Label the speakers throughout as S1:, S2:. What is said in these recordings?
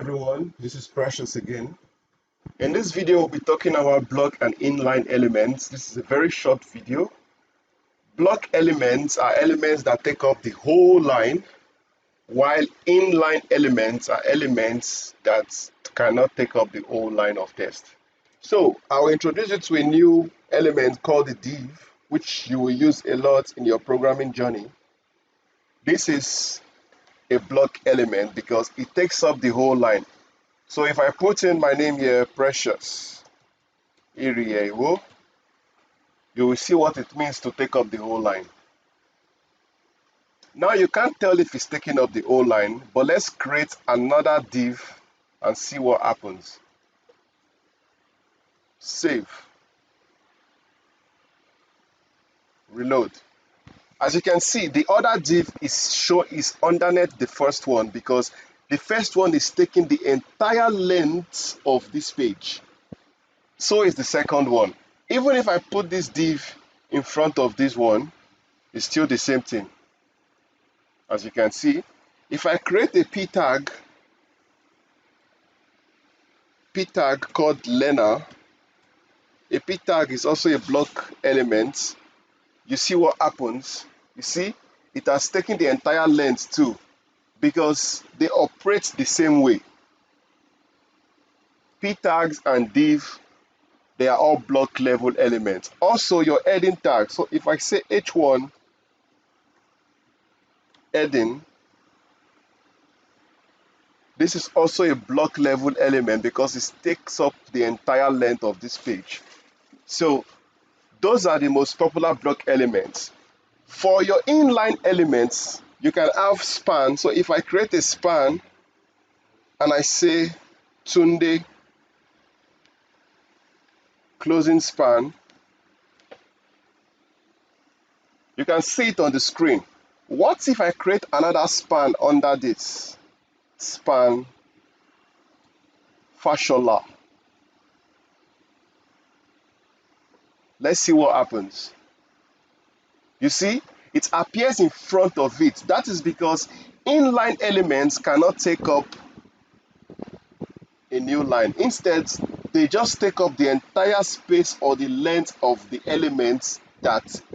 S1: everyone, this is Precious again. In this video, we'll be talking about block and inline elements. This is a very short video. Block elements are elements that take up the whole line, while inline elements are elements that cannot take up the whole line of text. So, I'll introduce you to a new element called the div, which you will use a lot in your programming journey. This is a block element because it takes up the whole line. So if I put in my name here, Precious Iriewo, you will see what it means to take up the whole line. Now you can't tell if it's taking up the whole line, but let's create another div and see what happens. Save. Reload. As you can see, the other div is underneath the first one because the first one is taking the entire length of this page. So is the second one. Even if I put this div in front of this one, it's still the same thing. As you can see, if I create a p tag called learner, a p tag is also a block element. You see what happens? You see, it has taken the entire length too, because they operate the same way. P tags and div, they are all block level elements. Also your heading tag. So if I say h1 heading, this is also a block level element because it takes up the entire length of this page. So those are the most popular block elements. For your inline elements, you can have span. So if I create a span and I say Tunde closing span, you can see it on the screen. What if I create another span under this? Span Fashola. Let's see what happens. You see, it appears in front of it. That is because inline elements cannot take up a new line. Instead, they just take up the entire space or the length of the elements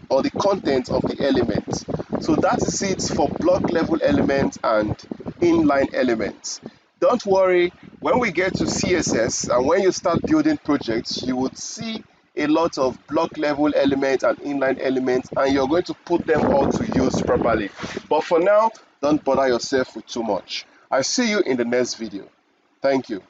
S1: or the content of the element. So that is it for block level elements and inline elements. Don't worry, when we get to CSS and when you start building projects, you would see a lot of block level elements and inline elements, and you're going to put them all to use properly. But for now, don't bother yourself with too much. I'll see you in the next video. Thank you.